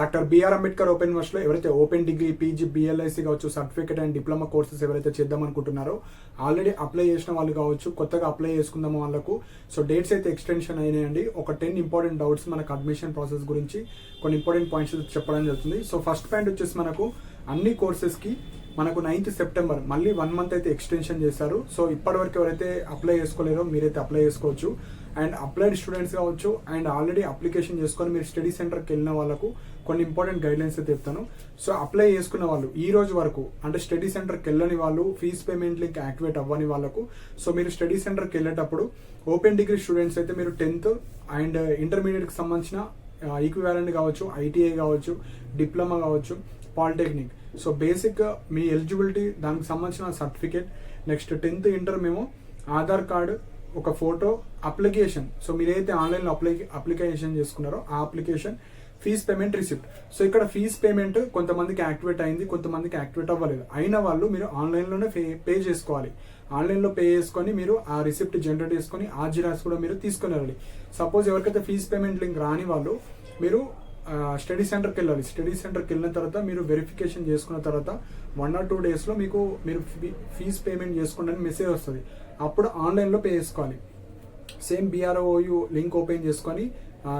Doctor BR Ambedkar open యూనివర్సిటీలో ఎవరైతే open degree PG BLIC కావచ్చు సర్టిఫికేట్ అండ్ డిప్లొమా కోర్సెస్ ఎవరైతే చేద్దాం అనుకుంటున్నారో ఆల్రెడీ అప్లై చేసిన వాళ్ళు కావచ్చు కొత్తగా అప్లై చేసుకుందాం వాళ్ళకు సో డేట్స్ అయితే ఎక్స్టెన్షన్ అయినాయండి. ఒక 10 ఇంపార్టెంట్ డౌట్స్ మనకు అడ్మిషన్ ప్రాసెస్ గురించి కొన్ని ఇంపార్టెంట్ పాయింట్స్ చెప్పడం జరుగుతుంది. సో ఫస్ట్ పాయింట్ వచ్చేసి మనకు అన్ని కోర్సెస్కి మనకు 9th సెప్టెంబర్ మళ్ళీ 1 మంత్ అయితే ఎక్స్టెన్షన్ చేశారు. సో ఇప్పటివరకు ఎవరైతే అప్లై చేసుకోలేరో మీరైతే అప్లై చేసుకోవచ్చు. అండ్ అప్లైడ్ స్టూడెంట్స్ కావచ్చు అండ్ ఆల్రెడీ అప్లికేషన్ చేసుకొని మీరు స్టడీ సెంటర్కి వెళ్ళిన వాళ్ళకు కొన్ని ఇంపార్టెంట్ గైడ్లైన్స్ అయితే చెప్తాను. సో అప్లై చేసుకున్న వాళ్ళు ఈ రోజు వరకు అంటే స్టడీ సెంటర్కి వెళ్ళని వాళ్ళు ఫీజ్ పేమెంట్ లింక్ యాక్టివేట్ అవ్వని వాళ్ళకు సో మీరు స్టడీ సెంటర్కి వెళ్ళేటప్పుడు ఓపెన్ డిగ్రీ స్టూడెంట్స్ అయితే మీరు 10th అండ్ ఇంటర్మీడియట్కి సంబంధించిన ఈక్వివాలెంట్ కావచ్చు, ఐటీఐ కావచ్చు, డిప్లొమా కావచ్చు, పాలిటెక్నిక్ సో బేసిక్ మీ ఎలిజిబిలిటీ దానికి సంబంధించిన సర్టిఫికేట్, నెక్స్ట్ 10th ఇంటర్ మేము ఆధార్ కార్డు, ఒక ఫోటో, అప్లికేషన్ సో మీరైతే ఆన్లైన్లో అప్లికేషన్ చేసుకున్నారో ఆ application, fee payment receipt. So ఇక్కడ ఫీజ్ పేమెంట్ కొంతమందికి యాక్టివేట్ అయింది, కొంతమందికి యాక్టివేట్ అవ్వలేదు. అయిన వాళ్ళు మీరు ఆన్లైన్లోనే పే చేసుకోవాలి. ఆన్లైన్లో పే చేసుకొని మీరు ఆ రిసిప్ట్ జనరేట్ చేసుకొని ఆ జిరాక్స్ కూడా మీరు తీసుకొని వెళ్ళాలి. సపోజ్ ఎవరికైతే ఫీజ్ పేమెంట్ లింక్ రాని వాళ్ళు మీరు స్టడీ సెంటర్కి వెళ్ళాలి. స్టడీ సెంటర్కి వెళ్ళిన తర్వాత మీరు వెరిఫికేషన్ చేసుకున్న తర్వాత 1 or 2 డేస్లో మీరు ఫీజ్ పేమెంట్ చేసుకోండి అని మెసేజ్ వస్తుంది. అప్పుడు ఆన్లైన్లో పే చేసుకోవాలి. సేమ్ BROU లింక్ ఓపెన్ చేసుకొని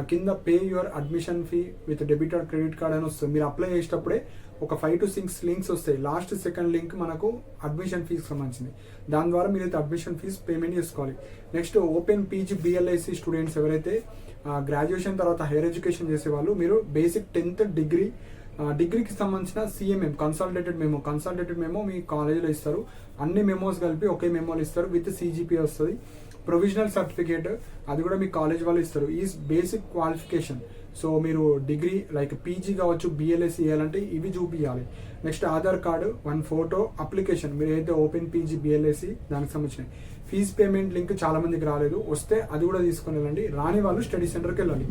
కింద pay your admission fee with debit or credit card అని వస్తుంది. మీరు అప్లై చేసేటప్పుడే ఒక 5 to 6 లింక్స్ వస్తాయి. లాస్ట్ సెకండ్ లింక్ మనకు అడ్మిషన్ ఫీజు సంబంధించింది. దాని ద్వారా మీరైతే అడ్మిషన్ ఫీజు పేమెంట్ చేసుకోవాలి. Next open PG BLIC students ఎవరైతే గ్రాడ్యుయేషన్ తర్వాత హైయర్ ఎడ్యుకేషన్ చేసేవాళ్ళు మీరు బేసిక్ 10th డిగ్రీకి సంబంధించిన CMM కన్సాలిడేటెడ్ మెమో మీ కాలేజీలో ఇస్తారు. అన్ని మెమోస్ కలిపి ఒకే మెమోలు ఇస్తారు విత్ CGPA వస్తుంది. ప్రొవిజనల్ సర్టిఫికేట్ అది కూడా మీ కాలేజ్ వాళ్ళు ఇస్తారు. ఈ బేసిక్ క్వాలిఫికేషన్ సో మీరు డిగ్రీ లైక్ పీజీ కావచ్చు, BLS చేయాలంటే ఇవి చూపించాలి. Next Aadhaar card, 1 photo, application మీరు ఏదైతే ఓపెన్ పీజీ BLS దానికి సంబంధించిన ఫీజ్ పేమెంట్ లింక్ చాలా మందికి రాలేదు, వస్తే అది కూడా తీసుకొని వెళ్ళండి. రాని వాళ్ళు స్టడీ సెంటర్కి వెళ్ళాలి.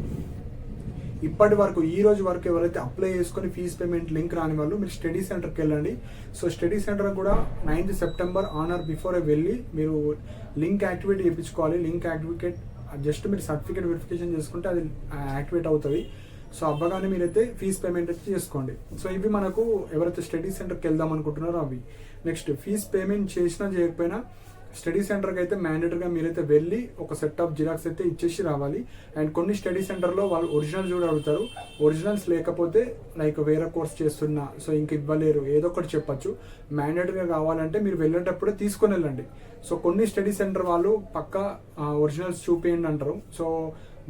ఇప్పటి వరకు ఈ రోజు వరకు ఎవరైతే అప్లై చేసుకొని ఫీజ్ పేమెంట్ లింక్ రాని వాళ్ళు మీరు స్టడీ సెంటర్కి వెళ్ళండి. సో స్టడీ సెంటర్ కూడా 9th September on are before వెళ్ళి మీరు లింక్ యాక్టివేట్ చేయించుకోవాలి. లింక్ యాక్టివేట్ జస్ట్ మీరు సర్టిఫికేట్ వెరిఫికేషన్ చేసుకుంటే అది యాక్టివేట్ అవుతుంది. సో అవ్వగానే మీరైతే ఫీజ్ పేమెంట్ అయితే చేసుకోండి. సో ఇవి మనకు ఎవరైతే స్టడీ సెంటర్కి వెళ్దాం అనుకుంటున్నారో అవి. నెక్స్ట్ ఫీజ్ పేమెంట్ చేసినా చేయకపోయినా స్టడీ సెంటర్కి అయితే మ్యాండేటరీగా మీరైతే వెళ్ళి ఒక సెట్ ఆఫ్ జిరాక్స్ అయితే ఇచ్చేసి రావాలి. అండ్ కొన్ని స్టడీ సెంటర్లో వాళ్ళు ఒరిజినల్స్ కూడా అడుగుతారు. ఒరిజినల్స్ లేకపోతే లైక్ వేరే కోర్స్ చేస్తున్నా సో ఇంక ఇవ్వలేరు ఏదో ఒకటి చెప్పచ్చు. మ్యాండేటరీగా కావాలంటే మీరు వెళ్ళేటప్పుడే తీసుకొని వెళ్ళండి. సో కొన్ని స్టడీ సెంటర్ వాళ్ళు పక్కా ఒరిజినల్స్ చూపించండి అంటారు. సో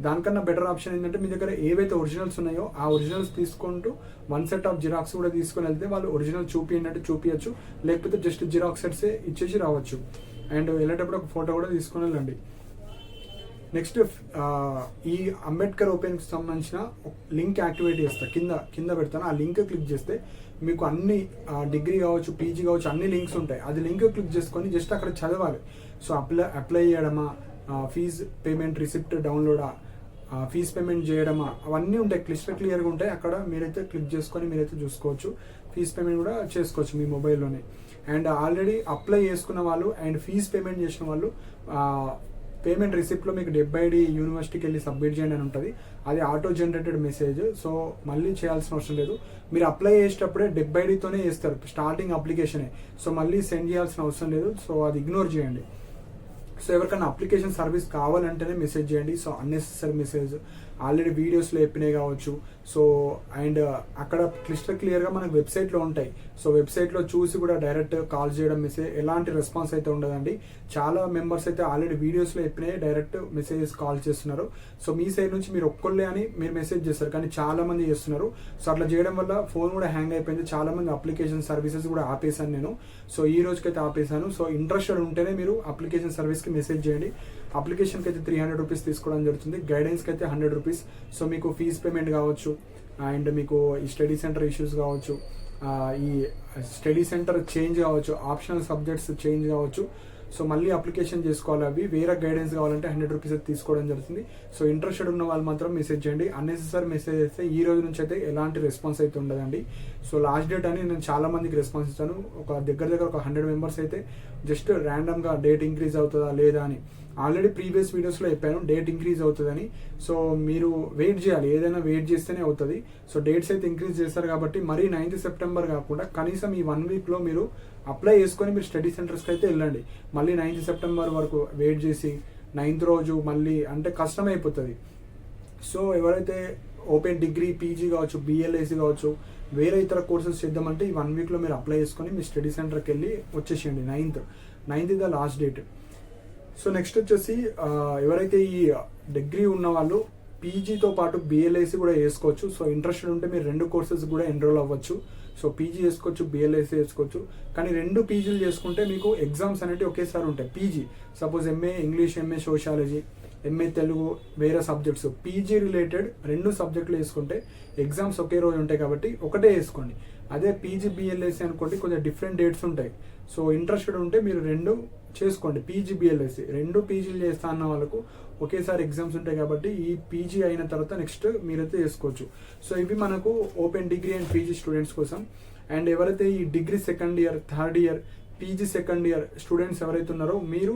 దానికన్నా బెటర్ ఆప్షన్ ఏంటంటే మీ దగ్గర ఏవైతే ఒరిజినల్స్ ఉన్నాయో ఆ ఒరిజినల్స్ తీసుకుంటూ 1 సెట్ ఆఫ్ జిరాక్స్ కూడా తీసుకొని వెళ్తే వాళ్ళు ఒరిజినల్ చూపించినట్టు చూపించచ్చు, లేకపోతే జస్ట్ జిరాక్స్ సెట్స్ ఇచ్చేసి రావచ్చు. అండ్ వెళ్ళేటప్పుడు ఒక ఫోటో కూడా తీసుకొని వెళ్ళండి. నెక్స్ట్ ఈ అంబేద్కర్ ఓపెన్కి సంబంధించిన లింక్ యాక్టివేట్ చేస్తా, కింద పెడతాను. ఆ లింక్ క్లిక్ చేస్తే మీకు అన్ని డిగ్రీ కావచ్చు, పీజీ కావచ్చు అన్ని లింక్స్ ఉంటాయి. అది లింక్ క్లిక్ చేసుకొని జస్ట్ అక్కడ చదవాలి. సో అప్లై చేయడమా, ఫీజ్ పేమెంట్ రిసిప్ట్ డౌన్లోడా, ఫీజ్ పేమెంట్ చేయడమా అవన్నీ ఉంటాయి, క్లియర్గా ఉంటాయి. అక్కడ మీరైతే క్లిక్ చేసుకొని మీరైతే చూసుకోవచ్చు. ఫీజ్ పేమెంట్ కూడా చేసుకోవచ్చు మీ మొబైల్లోనే. అండ్ ఆల్రెడీ అప్లై చేసుకున్న వాళ్ళు అండ్ ఫీజ్ పేమెంట్ చేసిన వాళ్ళు పేమెంట్ రిసిప్ట్లో మీకు 70 యూనివర్సిటీకి వెళ్ళి సబ్మిట్ చేయండి అని ఉంటుంది. అది ఆటో జనరేటెడ్ మెసేజ్. సో మళ్ళీ చేయాల్సిన అవసరం లేదు. మీరు అప్లై చేసేటప్పుడే 70తోనే చేస్తారు స్టార్టింగ్ అప్లికేషనే. సో మళ్ళీ సెండ్ చేయాల్సిన అవసరం లేదు. సో అది ఇగ్నోర్ చేయండి. సో ఎవరికైనా అప్లికేషన్ సర్వీస్ కావాలంటేనే మెసేజ్ చేయండి. సో అన్నెసెసరీ మెసేజ్ ఆల్రెడీ వీడియోస్లో చెప్పినాయి కావచ్చు. సో అండ్ అక్కడ క్లియర్గా మనకు వెబ్సైట్లో ఉంటాయి. సో వెబ్సైట్లో చూసి కూడా డైరెక్ట్ కాల్ చేయడం మెసేజ్ ఎలాంటి రెస్పాన్స్ అయితే ఉండదండి. చాలా మెంబర్స్ అయితే ఆల్రెడీ వీడియోస్లో చెప్పినాయి డైరెక్ట్ మెసేజెస్ కాల్ చేస్తున్నారు. సో మీ సైడ్ నుంచి మీరు ఒక్కళ్ళే అని మీరు మెసేజ్ చేస్తారు, కానీ చాలా మంది చేస్తున్నారు. సో అట్లా చేయడం వల్ల ఫోన్ కూడా హ్యాంగ్ అయిపోయింది. చాలా మంది అప్లికేషన్ సర్వీసెస్ కూడా ఆపేశాను నేను. సో ఈ రోజుకైతే ఆపేశాను. సో ఇంట్రెస్టెడ్ ఉంటేనే మీరు అప్లికేషన్ సర్వీస్కి మెసేజ్ చేయండి. అప్లికేషన్కి అయితే 300 రూపీస్ తీసుకోవడం జరుగుతుంది. గైడెన్స్కి అయితే 100 రూపీస్. సో మీకు ఫీజ్ పేమెంట్ కావచ్చు అండ్ మీకు ఈ స్టడీ సెంటర్ ఇష్యూస్ కావచ్చు, ఈ స్టడీ సెంటర్ చేంజ్ కావచ్చు, ఆప్షనల్ సబ్జెక్ట్స్ చేంజ్ కావచ్చు. సో మళ్ళీ అప్లికేషన్ చేసుకోవాలి. అవి వేరే గైడెన్స్ కావాలంటే 100 రూపీస్ అయితే తీసుకోవడం జరుగుతుంది. సో ఇంట్రెస్టెడ్ ఉన్న వాళ్ళు మాత్రం మెసేజ్ చేయండి. అన్నెసెసరీ మెసేజ్ అయితే ఈ రోజు నుంచి అయితే ఎలాంటి రెస్పాన్స్ అయితే ఉండదండి. సో లాస్ట్ డేట్ అని నేను చాలా మందికి రెస్పాన్స్ ఇస్తాను. ఒక దగ్గర ఒక 100 మెంబర్స్ అయితే జస్ట్ ర్యాండమ్గా డేట్ ఇంక్రీజ్ అవుతుందా లేదా అని ఆల్రెడీ ప్రీవియస్ వీడియోస్లో చెప్పాను డేట్ ఇంక్రీజ్ అవుతుందని. సో మీరు వెయిట్ చేయాలి, ఏదైనా వెయిట్ చేస్తేనే అవుతుంది. సో డేట్స్ అయితే ఇంక్రీజ్ చేస్తారు కాబట్టి మరీ 9th సెప్టెంబర్ కాకుండా కనీసం ఈ 1 వీక్లో మీరు అప్లై చేసుకొని మీరు స్టడీ సెంటర్స్కి అయితే వెళ్ళండి. మళ్ళీ 9th సెప్టెంబర్ వరకు వెయిట్ చేసి 9th రోజు మళ్ళీ అంటే కష్టమైపోతుంది. సో ఎవరైతే ఓపెన్ డిగ్రీ పీజీ కావచ్చు, బిఎల్ఐసి కావచ్చు, వేరే ఇతర కోర్సెస్ చేద్దామంటే ఈ 1 వీక్లో మీరు అప్లై చేసుకొని మీ స్టడీ సెంటర్కి వెళ్ళి వచ్చేసేయండి. 9th the last date. So next వచ్చేసి ఎవరైతే ఈ డిగ్రీ ఉన్న వాళ్ళు పీజీతో పాటు బిఎల్ఐసి కూడా చేసుకోవచ్చు. సో ఇంట్రెస్టెడ్ ఉంటే మీరు 2 కోర్సెస్ కూడా ఎన్రోల్ అవ్వచ్చు. సో పీజీ చేసుకోవచ్చు, బిఎల్ఐసి చేసుకోవచ్చు. కానీ 2 పీజీలు చేసుకుంటే మీకు ఎగ్జామ్స్ అనేవి ఒకేసారి ఉంటాయి. PG suppose MA English, MA sociology, MA Telugu, వేరే సబ్జెక్ట్స్ పీజీ రిలేటెడ్ 2 సబ్జెక్టులు వేసుకుంటే ఎగ్జామ్స్ ఒకే రోజు ఉంటాయి కాబట్టి ఒకటే వేసుకోండి. అదే పీజీ బిఎల్ఐసి అనుకోండి, కొంచెం డిఫరెంట్ డేట్స్ ఉంటాయి. సో ఇంట్రెస్టెడ్ ఉంటే మీరు 2 చేసుకోండి. పీజీ బిఎల్ఐసి 2 పీజీలు చేస్తా అన్న వాళ్ళకు ఒకేసారి ఎగ్జామ్స్ ఉంటాయి కాబట్టి ఈ పీజీ అయిన తర్వాత నెక్స్ట్ మీరైతే చేసుకోవచ్చు. సో ఇవి మనకు open degree and PG students కోసం. అండ్ ఎవరైతే ఈ degree second year, third year, PG second year students ఎవరైతే ఉన్నారో మీరు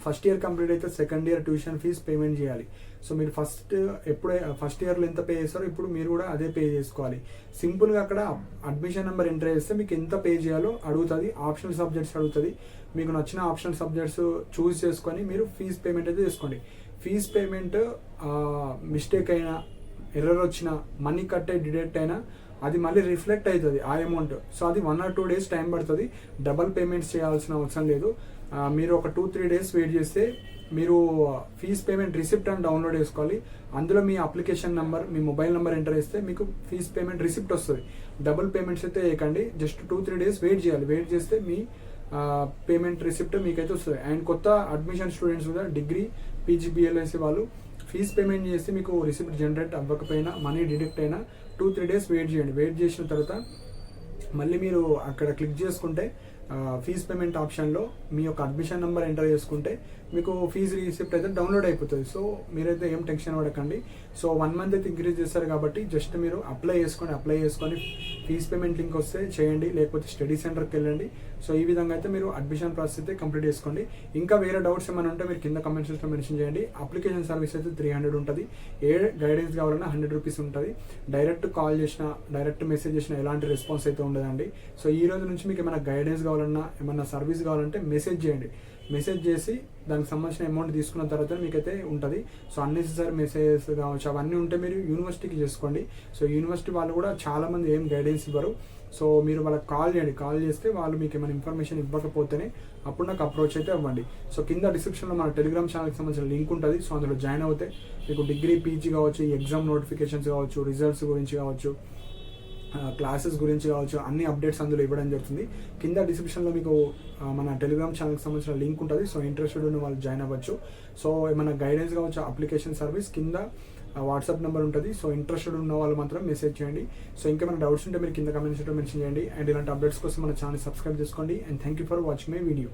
ఫస్ట్ ఇయర్ కంప్లీట్ అయితే second year tuition fee payment చేయాలి. సో మీరు ఫస్ట్ ఇయర్లో ఎంత పే చేస్తారో ఇప్పుడు మీరు కూడా అదే పే చేసుకోవాలి. సింపుల్గా అక్కడ అడ్మిషన్ నెంబర్ ఎంటర్ చేస్తే మీకు ఎంత పే చేయాలో అడుగుతుంది. ఆప్షనల్ సబ్జెక్ట్స్ అడుగుతుంది. మీకు నచ్చిన ఆప్షనల్ సబ్జెక్ట్స్ చూస్ చేసుకొని మీరు ఫీజ్ పేమెంట్ అయితే చేసుకోండి. ఫీజ్ పేమెంట్ మిస్టేక్ అయినా, ఎర్రర్ వచ్చినా, మనీ కట్ అయి డిడక్ట్ అయినా అది మళ్ళీ రిఫ్లెక్ట్ అవుతుంది ఆ అమౌంట్. సో అది 1 or 2 days టైం పడుతుంది. డబల్ పేమెంట్స్ చేయాల్సిన అవసరం లేదు. మీరు ఒక 2-3 days వెయిట్ చేస్తే మీరు ఫీజ్ పేమెంట్ రిసిప్ట్ అని డౌన్లోడ్ చేసుకోవాలి. అందులో మీ అప్లికేషన్ నెంబర్, మీ మొబైల్ నెంబర్ ఎంటర్ చేస్తే మీకు ఫీజ్ పేమెంట్ రిసిప్ట్ వస్తుంది. డబుల్ పేమెంట్స్ అయితే వేయకండి. జస్ట్ 2-3 days వెయిట్ చేయాలి. వెయిట్ చేస్తే మీ పేమెంట్ రిసిప్ట్ మీకైతే వస్తుంది. అండ్ కొత్త అడ్మిషన్ స్టూడెంట్స్ కూడా డిగ్రీ పీజీ బిఎల్ఐసి వాళ్ళు ఫీజ్ పేమెంట్ చేసి మీకు రిసిప్ట్ జనరేట్ అవ్వకపోయినా, మనీ డిడక్ట్ అయినా 2-3 days వెయిట్ చేయండి. వెయిట్ చేసిన తర్వాత మళ్ళీ మీరు అక్కడ క్లిక్ చేసుకుంటే ఫీజ్ పేమెంట్ ఆప్షన్లో మీ యొక్క అడ్మిషన్ నెంబర్ ఎంటర్ చేసుకుంటే మీకు ఫీజు రిసిప్ట్ అయితే డౌన్లోడ్ అయిపోతుంది. సో మీరైతే ఏం టెన్షన్ పడకండి. సో 1 month అయితే ఇంక్రీజ్ చేస్తారు కాబట్టి జస్ట్ మీరు అప్లై చేసుకొని ఫీజ్ పేమెంట్ లింక్ వస్తే చేయండి, లేకపోతే స్టడీ సెంటర్కి వెళ్ళండి. సో ఈ విధంగా అయితే మీరు అడ్మిషన్ ప్రాసెస్ అయితే కంప్లీట్ చేసుకోండి. ఇంకా వేరే డౌట్స్ ఏమైనా ఉంటే మీరు కింద కమెంట్ సెక్షన్లో మెన్షన్ చేయండి. అప్లికేషన్ సర్వీస్ అయితే 300 ఉంటుంది. ఏ గైడెన్స్ కావాలన్నా 100 rupees ఉంటుంది. డైరెక్ట్ కాల్ చేసినా, డైరెక్ట్ మెసేజ్ చేసినా ఎలాంటి రెస్పాన్స్ అయితే ఉండదండి. సో ఈ రోజు నుంచి మీకు ఏమైనా గైడెన్స్ కావాలన్నా, ఏమైనా సర్వీస్ కావాలంటే మెసేజ్ చేయండి. మెసేజ్ చేసి దానికి సంబంధించిన అమౌంట్ తీసుకున్న తర్వాత మీకైతే ఉంటుంది. సో అన్నెసెసరీ మెసేజెస్ కావచ్చు అవన్నీ ఉంటే మీరు యూనివర్సిటీకి చేసుకోండి. సో యూనివర్సిటీ వాళ్ళు కూడా చాలామంది ఏం గైడెన్స్ ఇవ్వరు. సో మీరు వాళ్ళకి కాల్ చేయండి. కాల్ చేస్తే వాళ్ళు మీకు ఏమైనా ఇన్ఫర్మేషన్ ఇవ్వకపోతేనే అప్పుడు నాకు అప్రోచ్ అయితే అవ్వండి. సో కింద డిస్క్రిప్షన్లో మన టెలిగ్రామ్ ఛానల్కి సంబంధించిన లింక్ ఉంటుంది. సో అందులో జాయిన్ అవుతే మీకు డిగ్రీ పీజీ కావచ్చు, ఈ ఎగ్జామ్ నోటిఫికేషన్స్ కావచ్చు, రిజల్ట్స్ గురించి కావచ్చు, క్లాసెస్ గురించి కావచ్చు, అన్ని అప్డేట్స్ అందులో ఇవ్వడం జరుగుతుంది. కింద డిస్క్రిప్షన్లో మీకు మన టెలిగ్రామ్ ఛానల్కి సంబంధించిన లింక్ ఉంటుంది. సో ఇంట్రెస్టెడ్ ఉన్న వాళ్ళు జాయిన్ అవ్వచ్చు. సో ఏమైనా గైడెన్స్ కావచ్చు, అప్లికేషన్ సర్వీస్ కింద వాట్సాప్ నెంబర్ ఉంటుంది. సో ఇంట్రెస్టెడ్ ఉన్న వాళ్ళు మాత్రం మెసేజ్ చేయండి. సో ఇంకేమైనా డౌట్స్ ఉంటే మీరు కింద కమెంట్ సెక్షన్లో మెన్షన్ చేయండి. అండ్ ఇలాంటి అప్డేట్స్ కోసం మన ఛానల్ సబ్స్క్రైబ్ చేసుకోండి. And thank you for watching my video.